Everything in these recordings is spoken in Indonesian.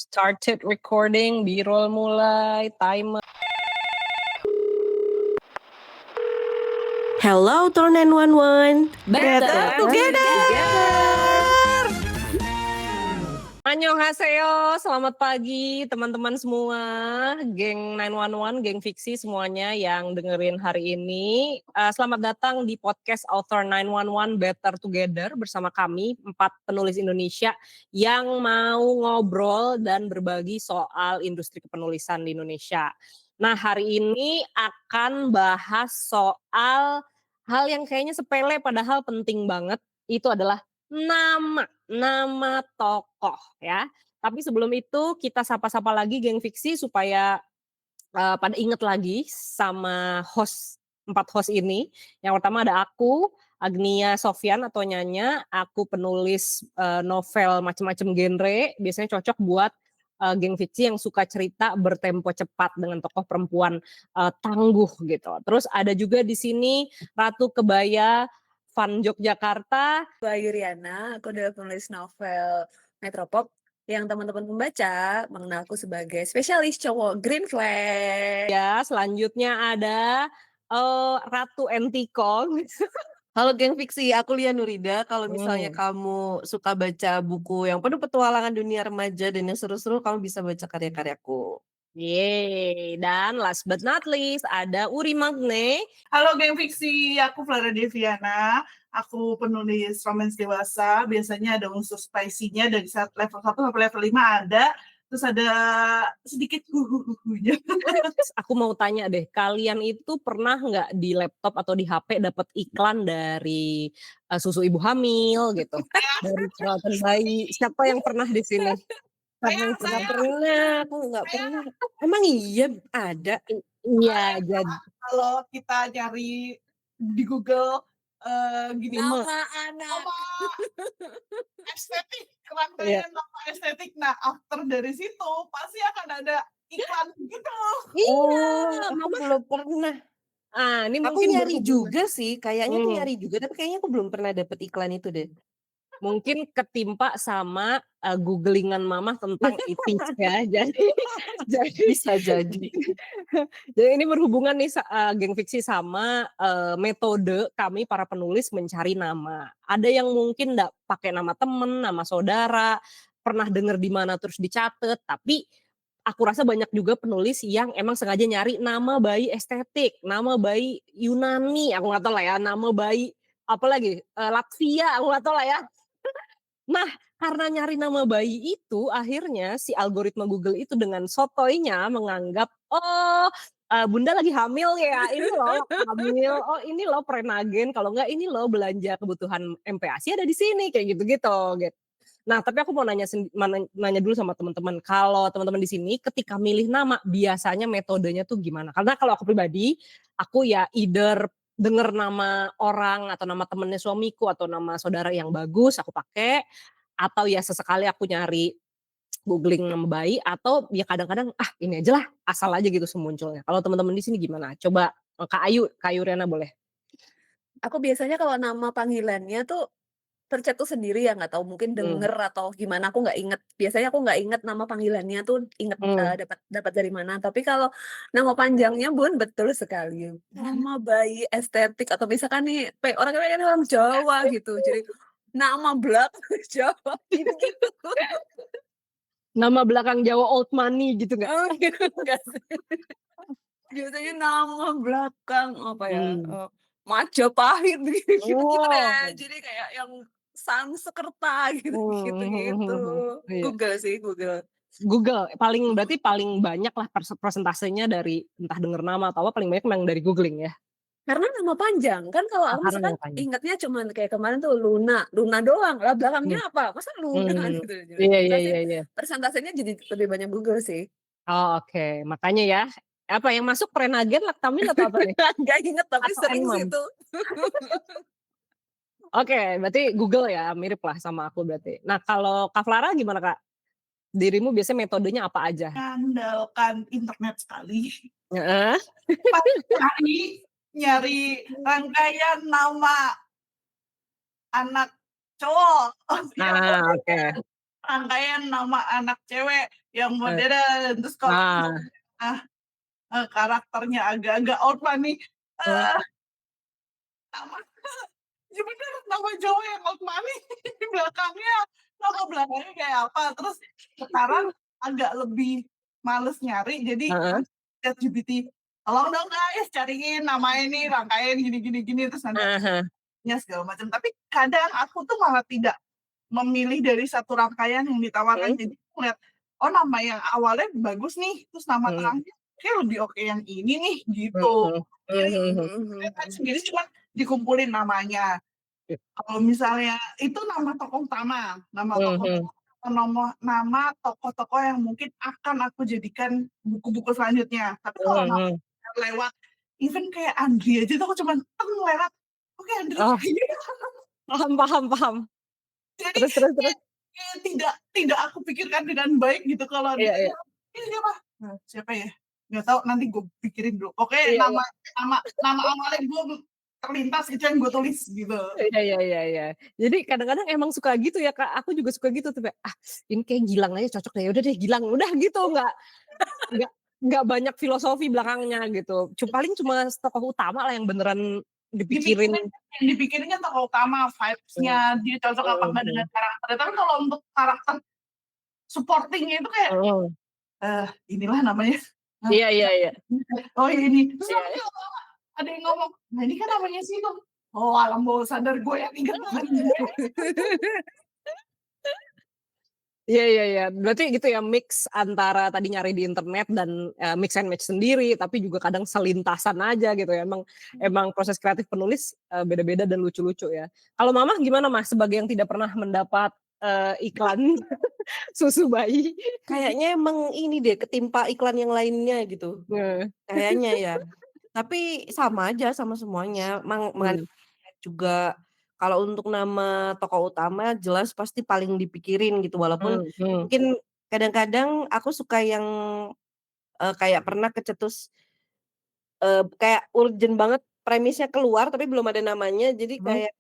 Started recording, B-roll mulai, timer. Hello, Tor 911. Better together. Annyeonghaseyo, selamat pagi teman-teman semua, geng 911, geng fiksi semuanya yang dengerin hari ini. Selamat datang di podcast Author 911 Better Together bersama kami, 4 penulis Indonesia yang mau ngobrol dan berbagi soal industri kepenulisan di Indonesia. Nah, hari ini akan bahas soal hal yang kayaknya sepele padahal penting banget, itu adalah nama tokoh ya. Tapi sebelum itu kita sapa-sapa lagi geng fiksi supaya pada inget lagi sama empat host ini. Yang pertama ada aku, Agnia Sofyan atau Nyanya. Aku penulis novel macam-macam genre. Biasanya cocok buat geng fiksi yang suka cerita bertempo cepat dengan tokoh perempuan tangguh gitu. Terus ada juga di sini Ratu Kebaya Van Yogyakarta. Bayu Riana, aku adalah penulis novel Metropop yang teman-teman pembaca mengenalku sebagai spesialis cowok Green Flag. Ya, selanjutnya ada Ratu Entikong. Halo geng fiksi, aku Lia Nurida. Kalau misalnya kamu suka baca buku yang penuh petualangan dunia remaja dan yang seru-seru, kamu bisa baca karya-karyaku. Yeay, dan last but not least ada Uri Magne. Halo geng fiksi, aku Flara Deviana. Aku penulis romance dewasa. Biasanya ada unsur spicy-nya dari level 1 sampai level 5 ada. Terus ada sedikit huhuhuhunya. Aku mau tanya deh, kalian itu pernah nggak di laptop atau di HP dapat iklan dari susu ibu hamil gitu? Dari perawatan bayi. Siapa yang pernah di sini? Nggak pernah, aku nggak pernah. Emang iya ada? Iya, jadi Kalau kita nyari di Google gini. Nama anak. Estetik, rangkaian nama estetik. Nah, after dari situ pasti akan ada iklan gitu. Iya, aku belum pernah. Ini Aku mungkin nyari juga sih, kayaknya tuh nyari juga, tapi kayaknya aku belum pernah dapet iklan itu deh. Mungkin ketimpa sama googlingan mama tentang itis ya, jadi Bisa jadi. Jadi ini berhubungan nih geng fiksi sama metode kami para penulis mencari nama. Ada yang mungkin nggak pakai nama temen, nama saudara, pernah denger di mana terus dicatat, tapi aku rasa banyak juga penulis yang emang sengaja nyari nama bayi estetik, nama bayi Yunani, aku nggak tahu lah ya, nama bayi apalagi Latvia, aku nggak tahu lah ya. Nah, karena nyari nama bayi itu akhirnya si algoritma Google itu dengan sotoinya menganggap, Bunda lagi hamil ya, ini loh hamil, ini loh Prenagen, kalau enggak ini loh belanja kebutuhan MPASI ada di sini, kayak gitu-gitu. Gitu. Nah, tapi aku mau nanya dulu sama teman-teman, kalau teman-teman di sini ketika milih nama biasanya metodenya tuh gimana? Karena kalau aku pribadi, aku ya either denger nama orang atau nama temennya suamiku atau nama saudara yang bagus aku pakai, atau ya sesekali aku nyari googling nama bayi, atau ya kadang-kadang ini aja lah asal aja gitu semunculnya. Kalau teman-teman di sini gimana? Coba Kak Ayu Riana boleh. Aku biasanya kalau nama panggilannya tuh tercetus sendiri ya, nggak tahu mungkin denger atau gimana, aku nggak inget. Biasanya aku nggak inget nama panggilannya tuh inget dapat dari mana. Tapi kalau nama panjangnya Bun, betul sekali. Nama bayi estetik atau misalkan nih orang pengen orang Jawa gitu. Jadi nama belakang Jawa gitu. Nama belakang Jawa old money gitu nggak? Oh, enggak sih. Biasanya nama belakang apa ya? Majapahit gitu deh. Jadi kayak yang Sansekerta gitu. Iya. Google berarti paling banyak lah persentasenya dari entah denger nama atau apa, paling banyak memang dari googling ya. Karena nama panjang kan, kalau aku misalkan ingatnya cuman kayak kemarin tuh Luna doang lah, belakangnya apa? Masa Luna gitu. Iya. Persentasenya jadi lebih banyak Google sih. Oh, oke. Makanya ya, apa yang masuk Prenagen, Laktamil atau apa nih? Gak inget tapi Atau sering Enmam? sih itu. Oke, berarti Google ya, mirip lah sama aku berarti. Nah, kalau Kak Flara gimana Kak? Dirimu biasanya metodenya apa aja? Mengandalkan internet sekali. Heeh. nyari rangkaian nama anak cowok. Oke. rangkaian nama anak cewek yang Eh, modern, terus kalau Nah, misalnya, ah, karakternya agak-agak outland nih, eh, eee, nama ya bener, nama Jawa yang old money di belakangnya, nama belakangnya kayak apa. Terus sekarang agak lebih males nyari, jadi heeh, ChatGPT, "Tolong dong guys cariin nama ini, rangkaian gini gini gini," terus nanti heeh, heeh, ya segala macam. Tapi kadang aku tuh malah tidak memilih dari satu rangkaian yang ditawarkan. mhm, Jadi aku ngeliat, oh nama yang awalnya bagus nih, terus nama mhm, tengahnya kayak lebih oke yang ini nih, gitu. mhm, Jadi mhm, mhm, kan sendiri cuma dikumpulin namanya. Kalau misalnya itu nama tokoh mhm, utama, nama tokoh-tokoh yang mungkin akan aku jadikan buku-buku selanjutnya. Tapi kalau nama mhm. lewat, even kayak Andri aja tuh aku cuman lewat, oke Andri. Oh, paham paham paham. Jadi Terus terus terus? kayak kayak tidak aku pikirkan dengan baik gitu kalau Iya dia iya. ini siapa? Siapa ya? Nggak tahu, nanti gue pikirin dulu. Pokoknya Iya iya. nama nama nama awalnya gue terlintas itu yang gue tulis gitu. Iya iya iya iya. Jadi kadang-kadang emang suka gitu ya, Kak, aku juga suka gitu tuh kayak, "Ah, ini kayak Gilang aja cocok deh, udah deh Gilang," udah gitu, nggak nggak banyak filosofi belakangnya gitu. Paling cuma tokoh utama lah yang beneran dipikirin. Dipikirin yang dipikirinnya tokoh utama, Mmm, vibes-nya, dia cocok apa mhm enggak dengan mhm, karakternya. Tapi kalau untuk karakter supporting-nya itu kayak, mhm. inilah namanya. Hah? Iya iya iya. Oh ini. Terus Iya nanti iya. lama-lama ada yang ngomong, "Nah ini kan namanya si itu." Oh alam bawah sadar gue yang inget banget gue. Iya iya iya. Berarti gitu ya mix antara tadi nyari di internet dan, mix and match sendiri, tapi juga kadang selintasan aja gitu ya. Emang emang proses kreatif penulis, beda-beda dan lucu-lucu ya. Kalau Mamah gimana Mah, sebagai yang tidak pernah mendapat, iklan susu bayi? Kayaknya emang ini deh, ketimpa iklan yang lainnya gitu, Heeh, kayaknya ya. Tapi sama aja, sama semuanya, mmm, juga kalau untuk nama tokoh utama jelas pasti paling dipikirin gitu, walaupun mhm, mungkin kadang-kadang aku suka yang, kayak pernah kecetus, kayak urgent banget premisnya keluar tapi belum ada namanya, jadi mhm. kayak,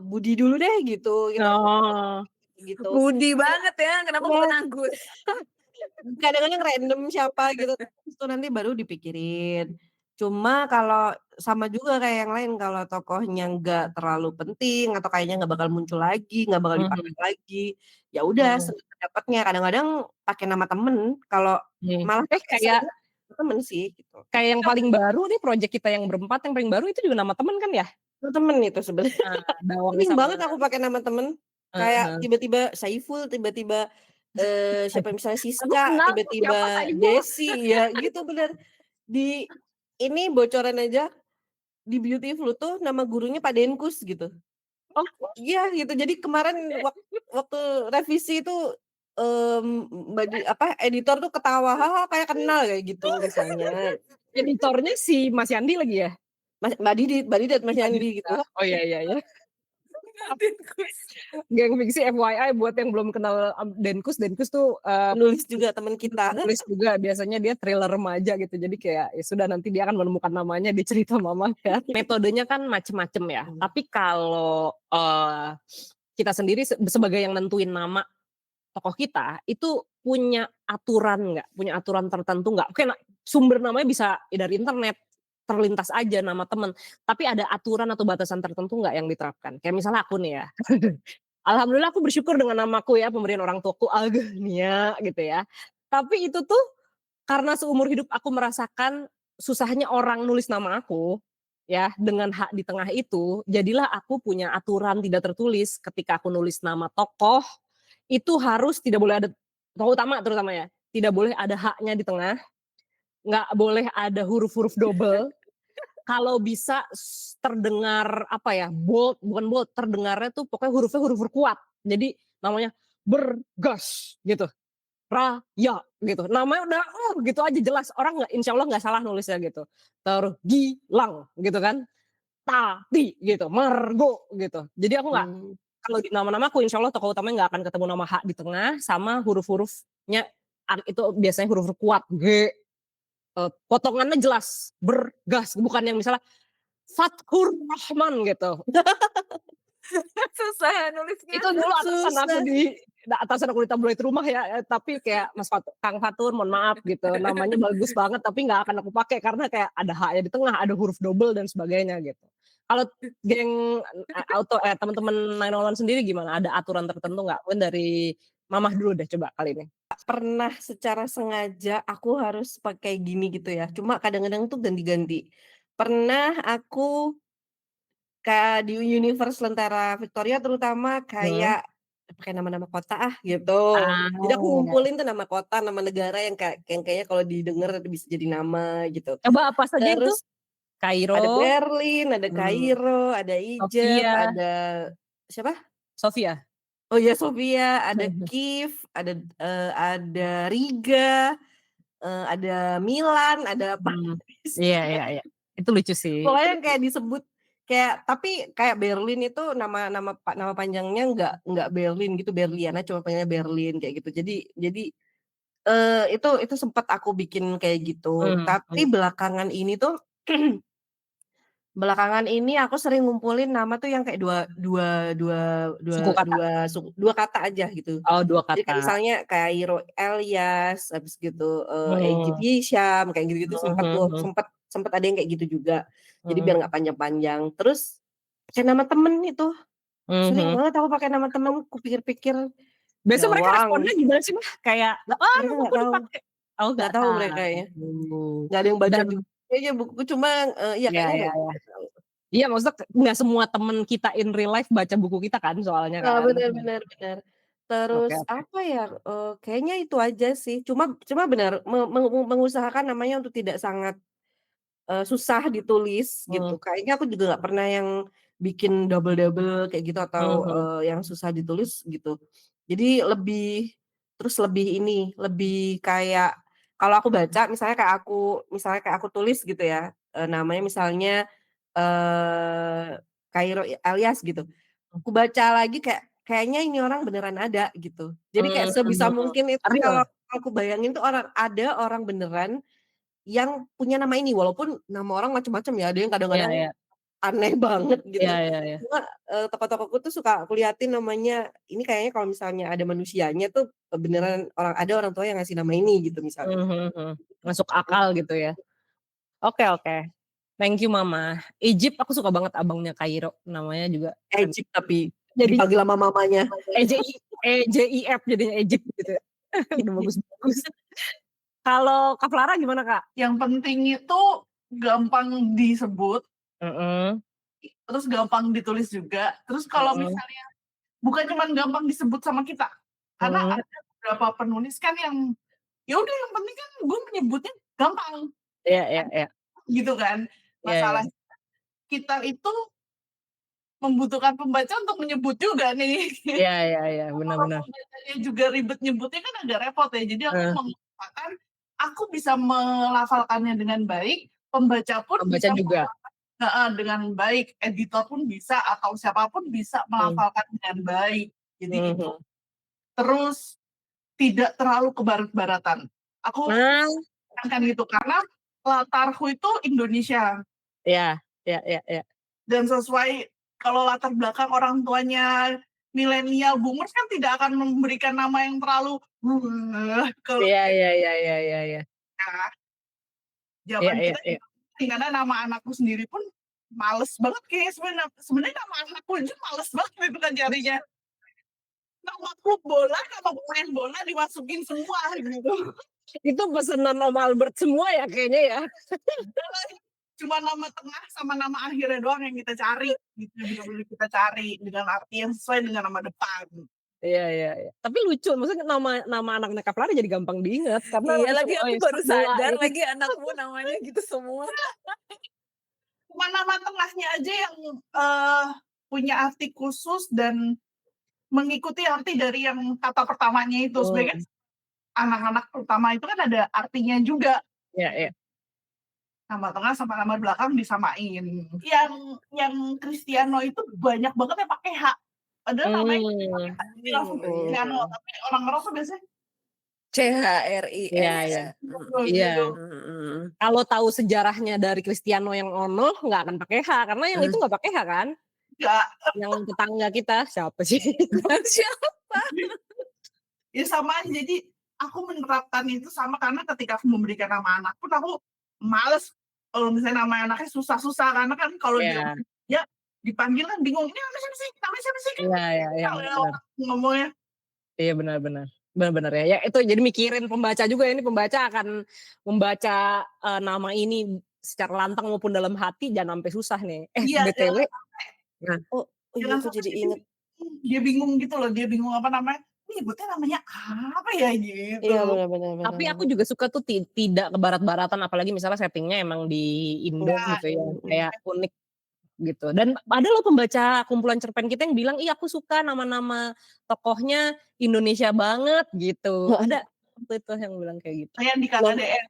Budi dulu deh gitu kita Oh, gitu. Budi banget ya, kenapa Iya, bukan Agus? kadang-kadang random siapa gitu, terus tuh nanti baru dipikirin. Cuma kalau sama juga kayak yang lain, kalau tokohnya nggak terlalu penting atau kayaknya nggak bakal muncul lagi, nggak bakal dipakai mhm lagi, ya udah mhm sedapatnya. Kadang-kadang pakai nama temen, kalau mhm. malah Kayak sering temen sih gitu. kayak yang paling baru nih project kita yang berempat yang paling baru itu juga nama temen kan ya? Itu temen itu sebenarnya. Nah, Bawang Sering sama banget aku pakai nama temen, kayak heeh. tiba-tiba Saiful, tiba-tiba, siapa misalnya Aku Siska, kenal tuh siapa tiba-tiba Saiful. Desi, ya gitu bener. Di ini bocoran aja, di Beautiful tuh nama gurunya Pak Denkus gitu. Oh, Iya gitu, jadi kemarin waktu revisi itu, editor tuh ketawa, "Haha, kayak kenal," kayak gitu misalnya. editornya si Mas Yandi lagi ya? Mbak Didat, Mas Adit Yandi gitu. ya? Oh iya iya iya. Denkus. Geng fiksi FYI buat yang belum kenal Denkus, Denkus tuh, Penulis juga temen kita. penulis juga biasanya dia thriller remaja gitu. Jadi kayak ya sudah nanti dia akan menemukan namanya di cerita Mama ya. Metodenya kan macem-macem ya. Mmm. Tapi kalau, kita sendiri sebagai yang nentuin nama tokoh kita, itu punya aturan nggak? Punya aturan tertentu nggak? Oke, sumber namanya bisa ya dari internet, terlintas aja nama temen, tapi ada aturan atau batasan tertentu nggak yang diterapkan? Kayak misalnya aku nih ya, alhamdulillah aku bersyukur dengan namaku ya, pemberian orang tuaku Agnia gitu ya. Tapi itu tuh karena seumur hidup aku merasakan susahnya orang nulis nama aku, ya, dengan hak di tengah itu, jadilah aku punya aturan tidak tertulis ketika aku nulis nama tokoh, itu harus tidak boleh ada tokoh utama terutama ya, tidak boleh ada haknya di tengah, nggak boleh ada huruf-huruf double, kalau bisa terdengar apa ya, bold, bukan bold, terdengarnya tuh pokoknya hurufnya huruf kuat. Jadi namanya Bergas gitu, Raya gitu, namanya udah, gitu aja jelas, orang nggak insya Allah nggak salah nulisnya gitu. Terus Gilang gitu kan, Tati gitu, Margo gitu. Jadi aku nggak Mmm. kalau di nama-namaku insya Allah tokoh utamanya nggak akan ketemu nama H di tengah sama huruf-hurufnya itu biasanya huruf kuat G, potongannya jelas, Bergas, bukan yang misalnya Fathur Rahman gitu. Susah nulisnya. Itu dulu Susah. atasan aku di tabloid rumah ya, tapi kayak Kang Fatur mohon maaf gitu, namanya bagus banget tapi nggak akan aku pakai karena kayak ada H-nya di tengah, ada huruf double dan sebagainya gitu. Kalau geng teman-teman 901 sendiri gimana? Ada aturan tertentu nggak? Mungkin dari Mamah dulu deh coba kali ini. Pernah secara sengaja aku harus pakai gini gitu ya, cuma kadang-kadang tuh ganti-ganti. Pernah aku kayak di Universe Lentera Victoria terutama Hmm. kayak pakai nama-nama kota gitu. Jadi aku ngumpulin tuh nama kota, nama negara yang kayaknya kalau didengar bisa jadi nama gitu. Coba apa saja itu? Terus Kairo, ada Berlin, ada Kairo, ada Egypt, Sofia, ada siapa? Sofia. Oh iya Sofia, ada Kiev, ada Riga, ada Milan, ada Paris. Iya. Itu lucu sih. Pokoknya kayak disebut tapi kayak Berlin itu nama panjangnya nggak Berlin gitu, Berliana cuma panjangnya Berlin kayak gitu. Jadi itu sempat aku bikin kayak gitu. Tapi belakangan ini aku sering ngumpulin nama tuh yang kayak Suku kata. dua kata aja gitu. Oh, 2 Jadi kayak kata. misalnya Kairo Elias, habis gitu Egypt Hisham, kayak gitu-gitu sempat ada yang kayak gitu juga. Jadi biar nggak panjang-panjang. Terus pakai nama temen itu sering banget aku pakai nama temen. Kupikir-pikir Biasanya mereka gawang. responnya gimana sih, Mah? Kayak, Mereka namaku nggak tahu, dipakai. Oh, nggak nggak tahu mereka ya. tahu. Nggak ada yang baca Dan juga kayaknya bukuku cuma ya iya kayaknya iya iya. nggak tahu. Iya, maksudnya nggak semua temen kita in real life baca buku kita kan soalnya kan. Benar. Oke Terus oke. apa ya, kayaknya itu aja sih. Cuma benar mengusahakan namanya untuk tidak sangat susah ditulis gitu. Kayaknya aku juga nggak pernah yang bikin double-double kayak gitu atau, yang susah ditulis gitu. Jadi lebih kayak kalau aku baca misalnya kayak aku tulis gitu ya, namanya misalnya, Kairo Alias gitu. Aku baca lagi kayaknya ini orang beneran ada gitu. Jadi kayak sebisa mungkin itu kalau Real? aku bayangin tuh ada orang beneran yang punya nama ini, walaupun nama orang macam-macam ya, ada yang Iya kadang-kadang iya. aneh banget gitu. Iya. Cuma, tokoh-tokohku tuh suka aku liatin namanya, ini kayaknya kalau misalnya ada manusianya tuh, beneran ada orang tua yang ngasih nama ini gitu misalnya. Masuk akal gitu ya. Oke oke. Thank you Mama. Egypt aku suka banget abangnya Kairo, namanya juga keren. Egypt tapi Jadi dipanggil sama mamanya. EJIF jadinya Egypt gitu ya. Udah bagus-bagus. Kalau Kak Clara gimana, Kak? Yang penting itu gampang disebut, terus gampang ditulis juga. Terus kalau misalnya bukan cuma gampang disebut sama kita, karena ada beberapa penulis kan yang ya udah yang penting kan gue menyebutnya gampang, Iya. gitu kan. Masalah kita itu membutuhkan pembaca untuk menyebut juga nih. Iya, Kalau benar. pembacanya juga ribet nyebutnya kan agak repot ya. Jadi aku mengusahakan aku bisa melafalkannya dengan baik, pembaca pun Pembaca bisa juga. dengan baik, editor pun bisa atau siapapun bisa melafalkan dengan baik. Jadi gitu. Terus tidak terlalu kebarat-baratan. Aku akan gitu karena latarku itu Indonesia. Iya. Dan sesuai kalau latar belakang orang tuanya milenial boomers kan tidak akan memberikan nama yang terlalu kalau Iya. zaman kita karena nama anakku sendiri pun males banget kayak sebenarnya nama anakku aja males banget itu kan carinya. Nama klub bola, nama pemain bola dimasukin semua gitu. Itu pesanan Om Albert semua ya kayaknya ya. Cuma nama tengah sama nama akhirnya doang yang kita cari gitu, benar-benar kita cari dengan arti yang sesuai dengan nama depan. Iya. Tapi lucu, maksudnya nama anak Kak Clara jadi gampang diingat karena Iya lagi aku baru sadar gitu. lagi anakmu namanya gitu semua. Cuma nama tengahnya aja yang punya arti khusus dan mengikuti arti dari yang kata pertamanya itu. Sebenarnya anak-anak pertama itu kan ada artinya juga. Iya. Nama tengah sama nama belakang disamain. Yang Cristiano itu banyak banget yang pakai H. Padahal namanya langsung Cristiano, tapi orang-orang tuh biasanya CHRIS. Iya. Kalau tahu sejarahnya dari Cristiano yang Ono nggak akan pakai H karena yang itu nggak pakai H kan. Enggak. Yang tetangga kita siapa sih? Siapa? Ya sama aja, jadi aku menerapkan itu sama karena ketika aku memberikan nama anak pun aku males kalau misalnya nama anaknya susah-susah karena kan kalau Iya, dia dipanggil kan bingung, ini namanya siapa sih? Namanya siapa sih? Kan iya, iya, iya, kalau benar. orang ngomongnya. Iya benar-benar. Benar-benar ya. Ya itu jadi mikirin pembaca juga ya, ini pembaca akan membaca nama ini secara lantang maupun dalam hati jangan sampai susah nih. Iya, BTW, nah, Oh, oh iya jangan aku sampai jadi inget. dia bingung gitu loh, dia bingung apa namanya, ini nyebutnya namanya apa ya gitu. Iya benar-benar. tapi aku juga suka tuh tidak ke barat-baratan, apalagi misalnya settingnya emang di Indo Ya, gitu ya, kayak unik gitu. Dan ada loh pembaca kumpulan cerpen kita yang bilang, ih aku suka nama-nama tokohnya Indonesia banget gitu. Ada waktu itu yang bilang kayak gitu. kayak di Nama, KKDR.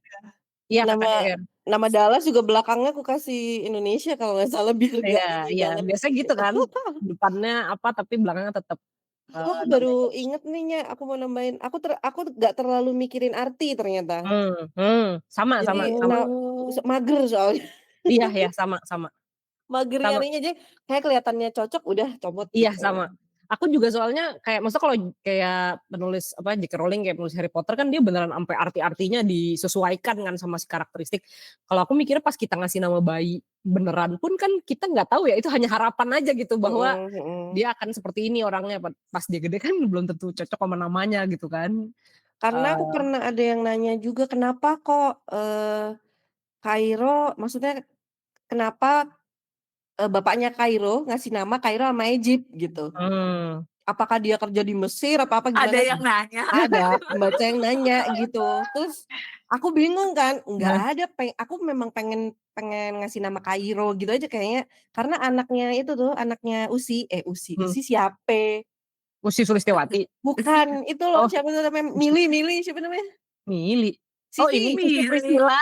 Iya nama KKDR. nama Dallas juga belakangnya aku kasih Indonesia kalau nggak salah biar Iya, gak ini iya, banget. biasanya gitu kan. Depannya apa tapi belakangnya tetap Oh, aku namanya. baru inget nih Nya, aku mau nambahin. Aku nggak terlalu mikirin arti ternyata. Sama Jadi sama. mager soalnya. Iya ya, sama. Magernya Sama. nih aja kayak kelihatannya cocok udah comot Iya gitu. sama. Aku juga soalnya kayak maksudnya kalau kayak penulis apa J.K. Rowling kayak penulis Harry Potter kan dia beneran sampai arti-artinya disesuaikan kan sama si karakteristik. Kalau aku mikirnya pas kita ngasih nama bayi beneran pun kan kita nggak tahu ya, itu hanya harapan aja gitu bahwa dia akan seperti ini orangnya, pas dia gede kan belum tentu cocok sama namanya gitu kan. Karena aku pernah ada yang nanya juga kenapa kok Kairo, maksudnya kenapa bapaknya Kairo ngasih nama Kairo sama Egypt gitu. Apakah dia kerja di Mesir apa Ada gimana? yang nanya. Ada pembaca yang nanya gitu. Terus aku bingung kan, nggak ada. Aku memang pengen ngasih nama Kairo gitu aja kayaknya. Karena anaknya itu tuh, anaknya Usi siapa? Usi Sulistyawati. Bukan, itu loh Oh, siapa namanya? Mili siapa namanya? Mili. Oh ini Sisi, Sisi Priscilla.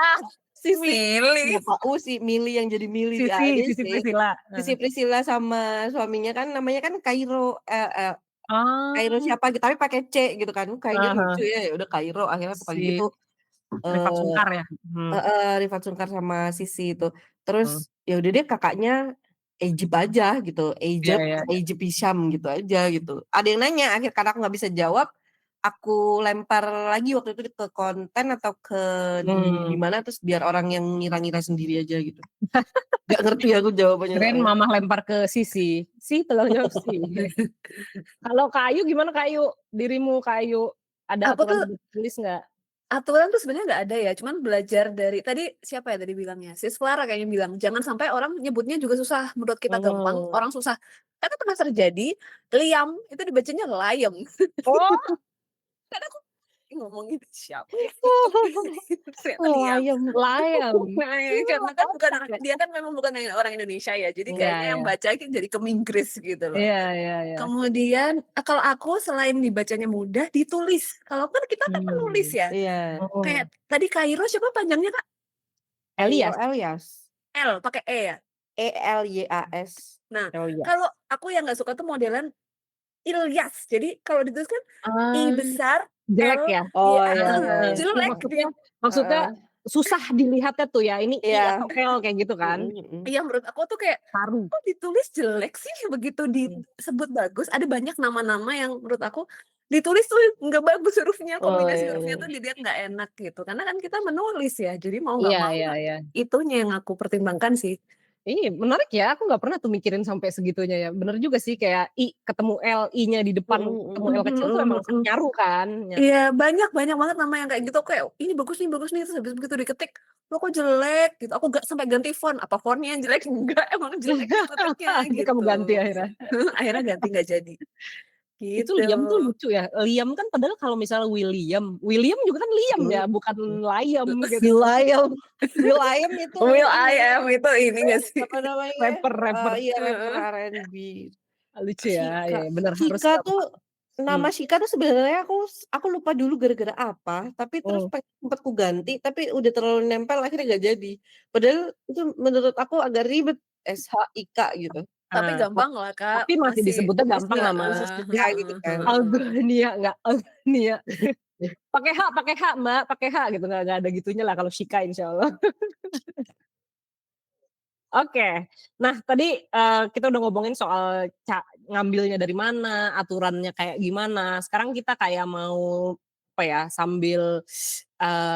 Sisi. Milih. Bapak Usi, Mili yang jadi Mili di Sisi ADC. Priscilla. Sisi Priscilla sama suaminya kan namanya kan Kairo. Kairo Ah. siapa gitu, tapi pakai C gitu kan. Kayaknya lucu ya udah Kairo akhirnya aku panggil Si gitu. Rifat Sungkar ya. Rifat Sungkar sama Sisi itu. Terus ya udah deh kakaknya Egypt aja gitu. Iya. Egypt Hisham gitu aja gitu. Ada yang nanya akhir karena aku nggak bisa jawab, aku lempar lagi waktu itu ke konten atau ke di mana terus biar orang yang ngira-ngira sendiri aja gitu. Gak ngerti aku jawabannya. Keren mama lempar ke Sisi. Si telah jawab sih. Kalau Kayu gimana Kayu? Dirimu Kayu ada Aku tuh aturan tulis nggak? aturan tuh sebenarnya nggak ada ya, cuman belajar dari tadi siapa ya tadi bilangnya, Sis Clara kayaknya bilang jangan sampai orang nyebutnya juga susah, menurut kita gampang, orang susah. Karena pernah terjadi Liam itu dibacanya Liam. Oh, Karena aku ngomong gitu siapa ya? Ternyata Liam. Liam. Liam. Karena kan bukan dia kan memang bukan orang Indonesia ya, jadi kayaknya yang baca jadi ke Inggris gitu loh. Iya. Kemudian kalau aku selain dibacanya mudah, ditulis. Kalau kan kita kan penulis ya. Iya. Kayak tadi Kairo siapa panjangnya Kak? Elias. L pakai E ya. Elias. Nah, kalau aku yang nggak suka tuh modelan Ilyas. Jadi kalau dituliskan I besar, jelek L, ya. Oh iya. iya. Jelek. Maksudnya susah dilihatnya tuh ya. Ini I atau L kayak gitu kan. Iya menurut aku tuh kayak Haru. kok ditulis jelek sih, begitu disebut bagus. Ada banyak nama-nama yang menurut aku ditulis tuh nggak bagus hurufnya, kombinasi hurufnya tuh dilihat nggak enak gitu. Karena kan kita menulis ya, jadi mau nggak mau itunya yang aku pertimbangkan sih. Ini menarik ya, aku nggak pernah tuh mikirin sampai segitunya ya. Bener juga sih kayak I ketemu L, I-nya di depan ketemu L kecil tuh emang nyaru kan. Iya banyak banget nama yang kayak gitu, kayak ini bagus nih terus habis begitu diketik lo kok jelek gitu, aku gak sampai ganti font, apa fontnya yang jelek, enggak emang jelek ketiknya gitu. Kamu ganti akhirnya. Akhirnya ganti nggak jadi. Gitu. Itu Liam tuh lucu ya. Liam kan padahal kalau misalnya William juga kan Liam ya, bukan Liam gitu. Will.i.am itu. Will.i.am itu ini nggak sih? Apa namanya? Rapper. Iya rapper R&B. Lucu ya, ya bener harus. Shika tuh nama Shika tuh sebenarnya aku lupa dulu gara-gara apa, tapi terus sempat ku ganti, tapi udah terlalu nempel akhirnya gak jadi. Padahal itu menurut aku agak ribet SHIK gitu. Tapi gampang lah Kak. Tapi masih disebutnya gampang nama gitu kan. Algonia nggak Algonia. pakai H Mbak, pakai H gitu nggak ada gitunya lah kalau Shika insya Allah. Oke. Nah tadi, kita udah ngomongin soal ngambilnya dari mana, aturannya kayak gimana. Sekarang kita kayak mau, apa ya, sambil,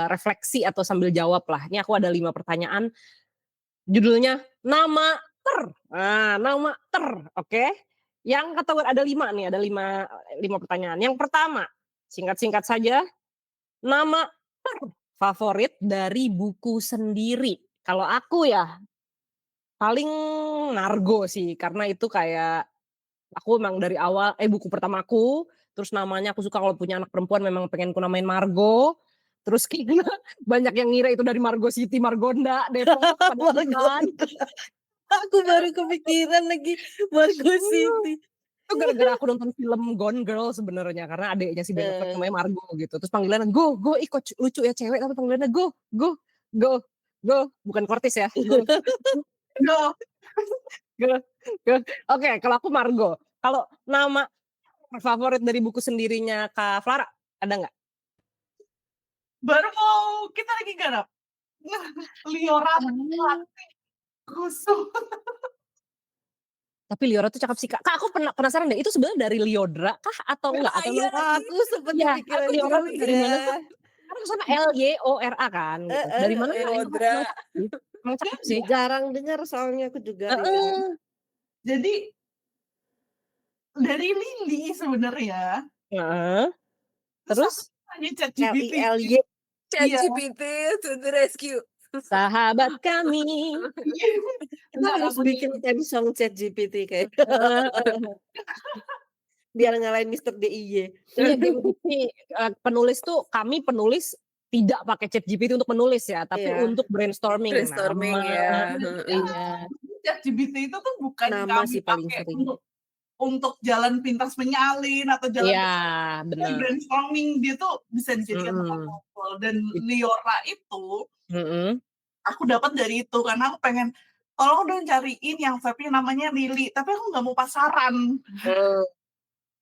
refleksi atau sambil jawab lah. Ini aku ada 5 pertanyaan, judulnya nama nah, nama oke. Yang kategori ada 5 nih, ada 5 pertanyaan. Yang pertama, singkat-singkat saja, nama favorit dari buku sendiri. Kalau aku ya, paling Nargo sih, karena itu kayak aku emang dari awal buku pertamaku, terus namanya aku suka kalau punya anak perempuan memang pengen ku namain Margo, terus kayaknya banyak yang ngira itu dari Margo City, Margonda, Depok, padahal bukan. Margonda. Aku baru kepikiran lagi Margo City. Itu gara-gara aku nonton film Gone Girl sebenarnya, karena adiknya si Ben Affleck namanya Margo gitu, terus panggilannya Go, ih kok lucu ya cewek tapi panggilannya Go, bukan Kortis ya, Go. Go. Go, go. Oke, kalau aku Margo. Kalau nama favorit dari buku sendirinya Kak Flara, ada nggak? Baru mau kita lagi garap. Liora Melati Kusuma. Tapi Liora tuh cakep sih Kak. Kak aku penasaran deh, itu sebenarnya dari Liodra kah atau enggak? Atau Iya lagi. Aku sempet ya, kepikiran Liora juga. tuh dari mana tuh? Karena sana Lyora kan gitu. Dari mana Kak? Liodra. Emang cakep sih. Jarang dengar soalnya aku juga. Jadi dari Lily sebenarnya. Terus hanya ChatGPT. LILY. ChatGPT to the rescue. Sahabat kami. Kita harus bikin theme song ChatGPT kayak. Biar ngalahin Mr. DIY. Iya, penulis tuh kami penulis tidak pakai ChatGPT untuk menulis ya, tapi untuk brainstorming Brainstorming nama. ya. Iya. ChatGPT itu tuh bukan Nama kami sih paling pakai sering. untuk jalan pintas menyalin atau jalan benar. brainstorming, dia tuh bisa dijadikan tempat ngobrol. Dan Liora itu aku dapat dari itu karena aku pengen tolong dong cariin yang vape-nya namanya Lily, tapi aku nggak mau pasaran.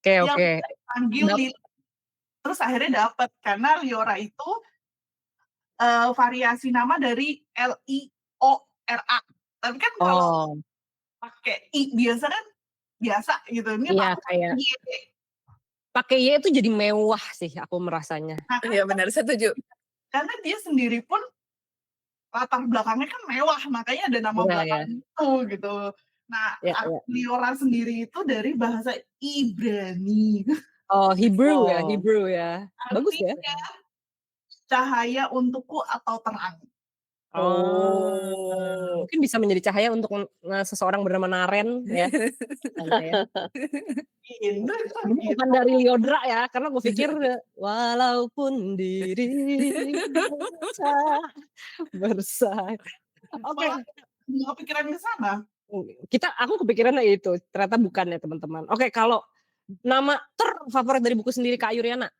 Oke. Panggil Lily. Terus akhirnya dapat karena Liora itu variasi nama dari LIORA. Tapi kan kalau pakai I biasa kan biasa gitu. Ini kayak pakai Y itu jadi mewah sih aku merasanya. Iya benar, setuju. Karena dia sendiri pun latar belakangnya kan mewah, makanya ada nama belakang itu gitu. Nah, Liora sendiri itu dari bahasa Ibrani. Oh, Hebrew ya. Bagus ya. Cahaya untukku atau terang. Mungkin bisa menjadi cahaya untuk seseorang bernama Naren ya. Bukan dari Liodra ya, karena gue pikir walaupun diri bersama. Oke. Nggak kepikiran ke sana. Aku kepikirannya itu, ternyata bukan ya teman-teman. Oke, kalau nama terfavorit dari buku sendiri Kak Yuriana?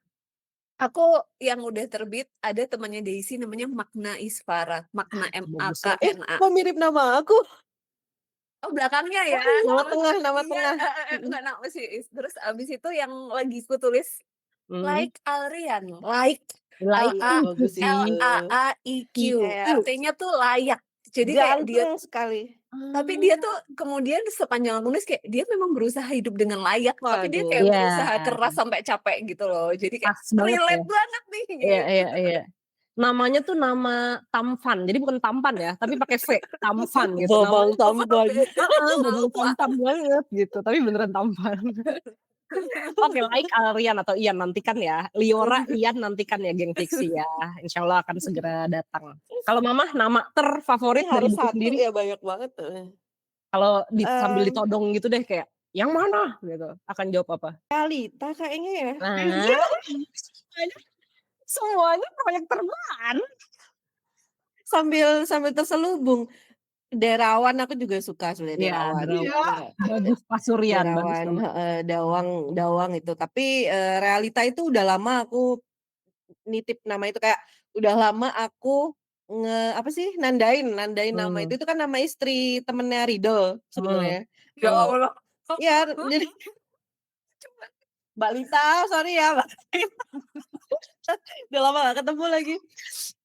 Aku yang udah terbit ada temannya Daisy namanya Makna Isfara, Makna MAKNA. Kok mirip nama aku? Oh belakangnya ya. Nama tengah. Enggak nama sih. Terus abis itu yang lagi ku tulis like Alrian, like LAAIQ. Artinya tuh layak. Jadi kayak dia sekali. Tapi dia tuh kemudian sepanjang aku nulis kayak dia memang berusaha hidup dengan layak, tapi dia kayak berusaha keras sampai capek gitu loh. Jadi kayak relate banget nih. Iya. Namanya tuh nama tampan, jadi bukan tampan ya, tapi pakai V, tampan gitu. Bobong tampan. Bobong tampan banget gitu, tapi beneran tampan. Oke, like Alrian atau Ian nantikan ya. Liora, Ian nantikan ya geng fiksi ya. Insya Allah akan segera datang. Kalau Mama nama terfavorit dari buku sendiri? Ya banyak banget tuh. Kalau sambil ditodong gitu deh kayak yang mana gitu, akan jawab apa? Realita kayaknya ya. Semuanya proyek terbang. Sambil terselubung. Derawan aku juga suka sebenarnya. Bagus Pasurian. Dawang itu. Tapi realita itu udah lama aku nitip nama itu, kayak udah lama aku nandain nama itu kan nama istri temennya Riddle sebenarnya. Ya Allah. Ya jadi Mbak Lita, sorry ya Mbak. Udah lama gak ketemu lagi.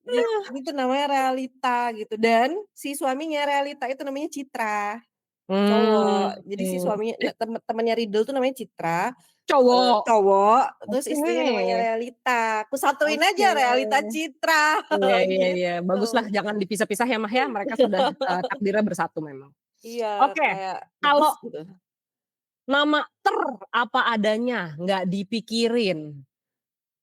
Jadi itu namanya Realita gitu, dan si suaminya Realita itu namanya Citra, cowok. Jadi si suaminya temennya Riddle tuh namanya Citra, Cowok. cowok, terus Oke. istrinya namanya Realita. Aku satuin aja Oke. Realita Citra. Iya, iya, iya. Gitu. Baguslah jangan dipisah-pisah ya, Mah, ya. Mereka sudah takdirnya bersatu memang. Iya, Oke, kayak kalau bagus gitu. nama apa adanya, nggak dipikirin.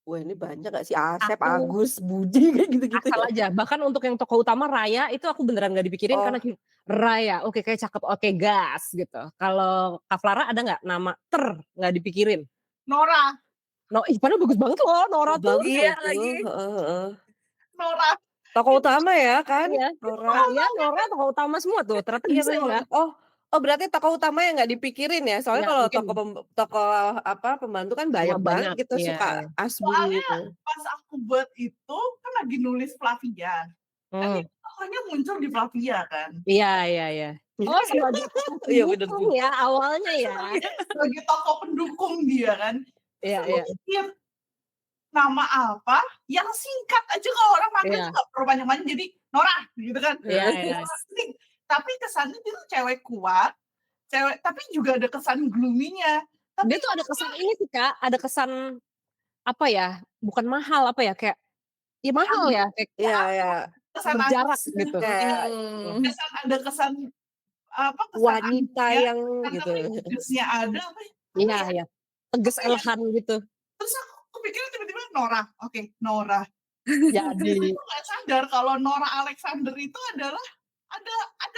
Wah, ini banyak gak sih? Asep, Aku Agus, Budi, kayak gitu-gitu asal ya? aja. Bahkan untuk yang tokoh utama Raya itu aku beneran nggak dipikirin Oh, karena Raya, oke kayak cakep, oke gas gitu. Kalau Kak Flara ada nggak nama nggak dipikirin? Nora, No, ih padahal bagus banget loh Nora tuh. bagus loh Iya itu. lagi. Heeh. Nora. Tokoh utama ya kan? Iya, Nora. Raya, Nora tokoh utama semua tuh. Ternyata Iya bisa memang. ya. Oh berarti tokoh utama yang nggak dipikirin ya? Soalnya Ya kalau mungkin tokoh pembantu kan cuma banyak banget banyak. gitu Iya, suka iya. asbun Soalnya gitu. pas aku buat itu kan lagi nulis Flavia. Kan Hmm. itu tokohnya muncul di Flavia kan. Iya, iya, iya. Oh sebagai tokoh Iya bener pendukung juga. ya awalnya ya. Sebagai tokoh pendukung dia kan. Iya, Terus aku iya. mikir nama apa yang singkat aja kalau orang manggil Iya. tuh gak perlu panjang-panjang jadi Nora gitu kan. Iya, iya. Tapi kesannya dia tuh cewek kuat, tapi juga ada kesan gloomy-nya. Tapi Dia tuh ada kesan ini sih Kak, ada kesan apa ya? Bukan mahal apa ya? Kayak ya mahal ya, kayak Iya ya. kesan berjarak Agus, gitu. Kayak ada kesan apa kesan wanita Agusnya, yang gitu. tapi Agusnya ada apa ya? Iya, iya. Tegas Apa ya? elehan gitu. Terus aku pikir tiba-tiba Nora. Oke, Nora. Jadi Aku nggak sadar kalau Nora Alexander itu adalah ada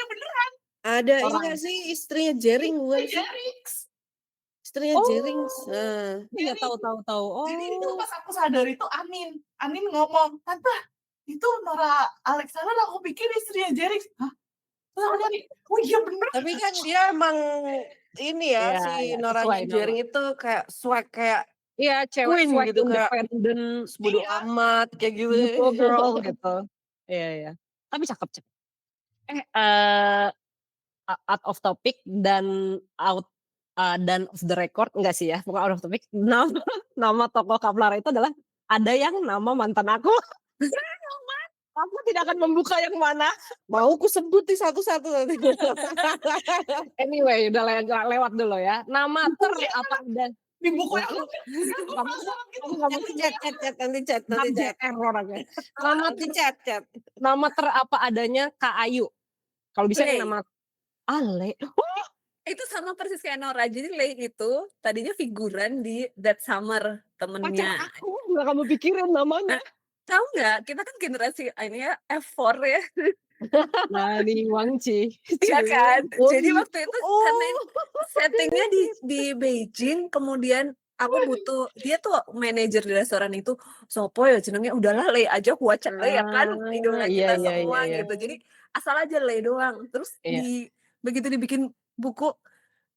beneran Ada orang. enggak sih istrinya Jering bukan sih? Jerix. Istrinya Oh. Jering. Iya tahu. Oh. Jadi itu pas aku sadar itu Anin ngomong, tante itu Nora Alexander, aku pikir istrinya Jerix. Hah? Terus aku nyari, oh iya bener. Tapi kan dia emang ini ya Iya, si iya, Noranya sesuai Jering itu kayak swag kayak Iya, cewek queen swag gitu kayak independent, bodo amat kayak gitu. beautiful girl gitu. Iya, iya. Tapi cakep. Out of topic dan dan off the record enggak sih ya, bukan out of topic. Nama tokoh Kak Flara itu adalah ada yang nama mantan aku. Aku tidak akan membuka yang mana. Mau ku sebut di satu-satu nanti. Anyway, udah lewat dulu ya. Nama apa dan Di buku yang kamu nggak mungkin nanti chat. orangnya. Nanti chat. Nama apa adanya Kak Ayu. Kalau bisa Lei. nama Ale. Itu sama persis kayak Nora. Jadi Lei itu tadinya figuran di That Summer Pacar temennya. aku nggak kamu pikirin namanya. Tahu nggak? Kita kan generasi ini ya F4 ya. Nani Wangci. Iya kan? Oh, Jadi waktu itu karena settingnya di Beijing, kemudian aku butuh dia tuh manajer di restoran itu. Sopo ya jenengnya udahlah Lei aja Huaca Lei ya kan idola kita semua gitu. Jadi asal aja Lei doang. Terus begitu dibikin buku,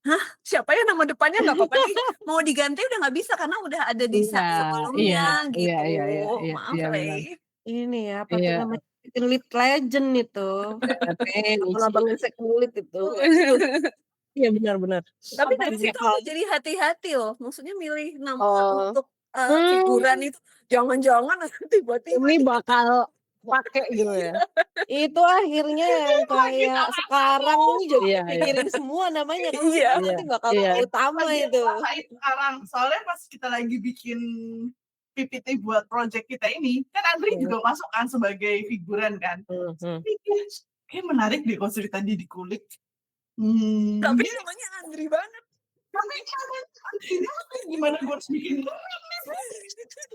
hah siapa ya nama depannya nggak apa-apa nih mau diganti udah nggak bisa karena udah ada di sebelumnya gitu. Maaf Lei. Ini ya pakai nama lead legend itu. Abang second lead itu. Iya benar. Tapi dari situ aku jadi hati-hati loh. Maksudnya milih nama untuk figuran itu jangan-jangan tiba-tiba ini bakal pakai gitu ya. Itu akhirnya yang kayak sekarang nih jadi pikirin semua namanya kan. Nanti bakal utama itu. Sekarang soalnya pas kita lagi bikin PPT buat project kita ini, kan Andri juga masuk kan sebagai figuran kan. Kayak menarik deh kalau cerita dia dikulik. Tapi namanya Andri banget. Tapi gimana gue harus bikin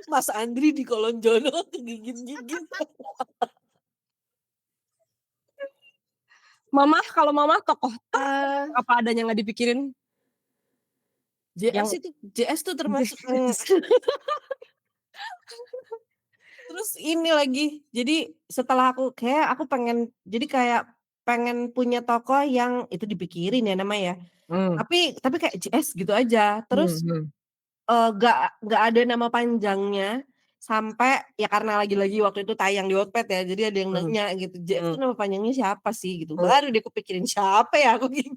Mas Andri di Kolonjono gigit-gigit. Kalau mama tokoh apa adanya nggak dipikirin? JS tuh termasuk. Terus ini lagi, jadi setelah aku pengen punya tokoh yang itu dipikirin ya namanya ya. Tapi kayak JS gitu aja. Terus nggak ada nama panjangnya sampai ya karena lagi-lagi waktu itu tayang di Wattpad ya. Jadi ada yang nanya gitu, JS itu nama panjangnya siapa sih gitu. Baru dia kepikirin siapa ya aku gitu.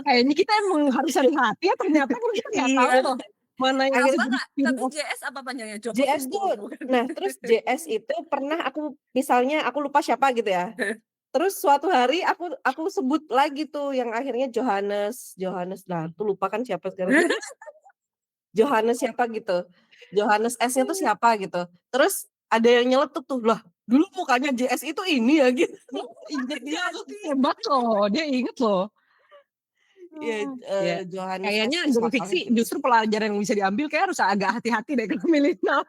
Kayaknya kita emang harus hati-hati ya ternyata kita nggak tahu loh. Mana yang Akhirnya Apa Kak? jadi Tapi spin-off. JS apa panjangnya? Joko JS Tumor tuh bukan? nah terus JS itu pernah aku misalnya aku lupa siapa gitu ya, terus suatu hari aku sebut lagi tuh yang akhirnya Johannes lah tuh lupa kan siapa sekarang. Johannes siapa gitu, Johannes S-nya tuh siapa gitu, terus ada yang nyeletuk tuh, "Lah dulu mukanya JS itu ini ya?" Gitu. Inget dia tuh. Hebat loh, dia inget loh. Iya, Ya, Johannes kayaknya S geng siapa fiksi gitu. justru pelajaran yang bisa diambil kayak harus agak hati-hati deh kalau milih nama.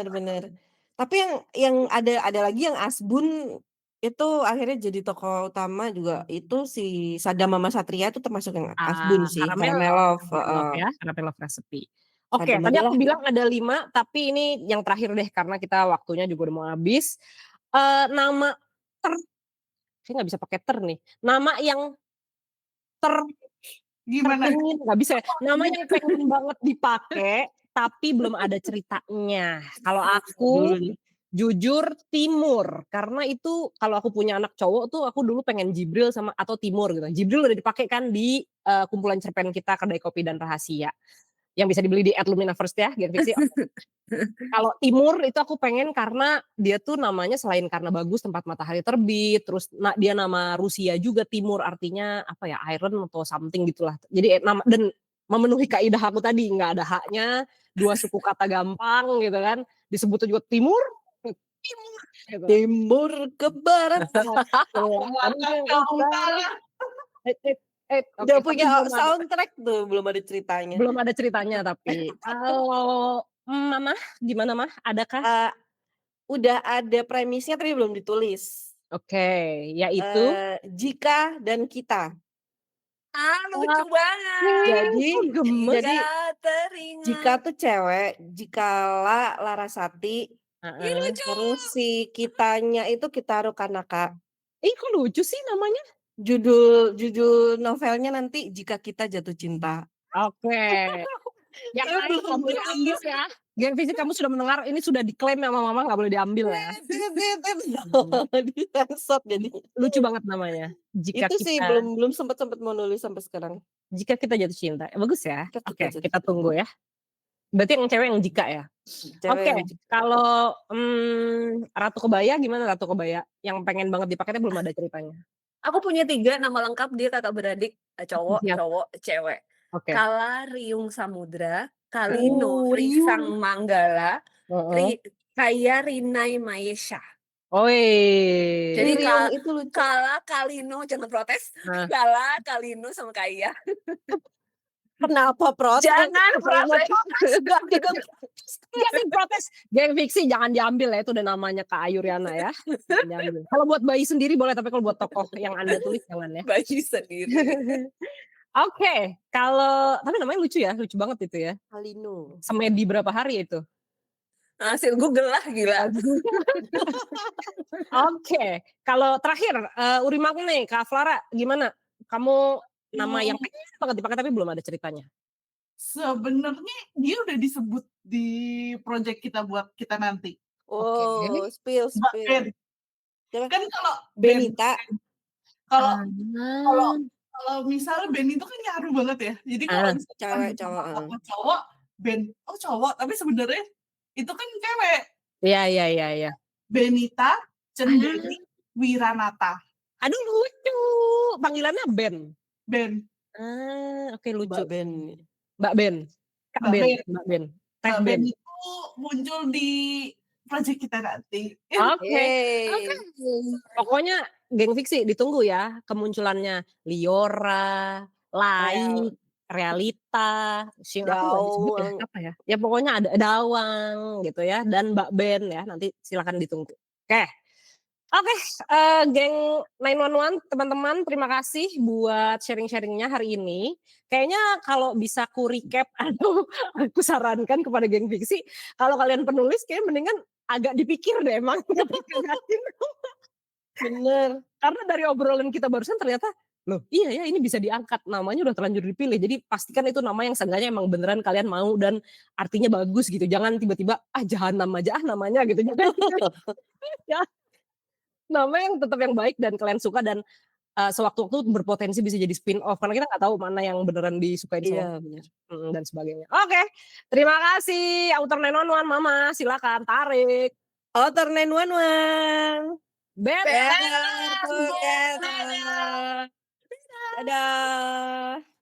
Bener. Tapi yang ada lagi yang Asbun itu akhirnya jadi tokoh utama juga itu si Sadam Mama Satria itu termasuk yang Asbun sih, Karamelov, Karamel heeh. ya, Karamel recipe. Oke, Sadam tadi adalah aku bilang ada 5, tapi ini yang terakhir deh karena kita waktunya juga udah mau habis. Nama saya nggak bisa pakai nih. Nama yang Gimana? terpengin nggak bisa ya. Nama yang pengen banget dipakai, tapi belum ada ceritanya. Kalau dulu aku nih. jujur Timur, karena itu kalau aku punya anak cowok tuh aku dulu pengen Jibril atau Timur gitu. Jibril udah dipakai kan di kumpulan cerpen kita Kedai Kopi dan Rahasia. Yang bisa dibeli di @lumina_first ya, Gen Fiksi. Kalau Timur itu aku pengen karena dia tuh namanya selain karena bagus tempat matahari terbit, terus dia nama Rusia juga Timur artinya apa ya iron atau something gitulah. Jadi nama dan memenuhi kaidah aku tadi nggak ada haknya, 2 suku kata gampang gitu kan, disebut juga Timur, Timur gitu. Timur ke barat. Selatan ke utara. Oke, Udah tapi punya belum ada, soundtrack tuh, belum ada ceritanya. belum ada ceritanya tapi. Kalau Mama gimana Mah? Adakah? Udah ada premisnya tapi belum ditulis. Oke, yaitu Jika dan Kita. Lucu banget. Jadi gemes. jadi Jika teringat. Jika tuh cewek, Jikala Larasati, Ih, lucu. terus si Kitanya itu Kitaro Kanaka. Ih, kok lucu sih namanya? Judul novelnya nanti Jika Kita Jatuh Cinta. Oke. Yang lain nggak boleh diambil ya. Gen Fisik kamu sudah mendengar, ini sudah diklaim sama Mama nggak boleh diambil ya. Disensor jadi. Lucu banget namanya. Jika Itu sih kita belum sempet mau nulis sampai sekarang. jika kita jatuh cinta. Bagus ya. Jika Kita Oke, Jatuh kita Cinta. tunggu ya. Berarti yang cewek yang jika ya. Cewek Oke, yang Jika. kalau Ratu Kebaya gimana Ratu Kebaya? Yang pengen banget dipakainya belum ada ceritanya. Aku punya 3 nama lengkap, dia kakak beradik, cowok, Siap. cewek. Oke. Kala Riung Samudra, Kalino Risang Manggala, Kaya Rinai Maesha. Oi. Jadi Riung itu lucu. Kala, Kalino, jangan protes. Nah. Kala, Kalino sama Kaya. Kenapa protes? Jangan protes. Jangan protes. Geng Fiksi jangan diambil ya, itu udah namanya Kak Ayuriana ya. Kalau buat bayi sendiri boleh, tapi kalau buat tokoh yang Anda tulis jangan ya. Bayi sendiri. Oke, kalau tapi namanya lucu ya, lucu banget itu ya. Kalino. Semedi berapa hari itu? Hasil Google lah, gila. Oke, kalau terakhir Urimak nih, Kak Flara gimana? Kamu nama yang pengen banget dipakai tapi belum ada ceritanya. Sebenarnya dia udah disebut di project kita buat kita nanti. Oh, spill. Ben. Coba. Kan kalau Benita. Kalau misalnya Ben itu kan nyaru banget ya. Jadi kalau misalnya cowok, Ben, oh cowok, tapi sebenarnya itu kan cewek. Iya. Benita Cendeli Wiranata. Aduh lucu. Panggilannya Ben. Oke, lucu. Mbak Ben. Mbak Ben. Mbak Ben itu muncul di project kita nanti. Oke. Pokoknya Geng Fiksi ditunggu ya kemunculannya Liora, Lai, Realita, aku nggak disebut ya apa ya? Ya pokoknya ada Dawang gitu ya dan Mbak Ben ya, nanti silakan ditunggu. Oke, Geng 911 teman-teman terima kasih buat sharing-sharingnya hari ini. Kayaknya kalau bisa aku recap atau aku sarankan kepada Geng Fiksi, kalau kalian penulis kayaknya mendingan agak dipikir deh emang. Bener. Karena dari obrolan kita barusan ternyata, loh iya ya ini bisa diangkat, namanya udah terlanjur dipilih. Jadi pastikan itu nama yang seenggaknya emang beneran kalian mau dan artinya bagus gitu. Jangan tiba-tiba jahanam aja namanya gitu. Ya. Nama yang tetap yang baik dan kalian suka dan sewaktu-waktu berpotensi bisa jadi spin-off karena kita nggak tahu mana yang beneran disukain sama Iya, bener. dan sebagainya. Oke, terima kasih Outer 911 Mama, silakan tarik. Outer 911. Better Better together. Dadah.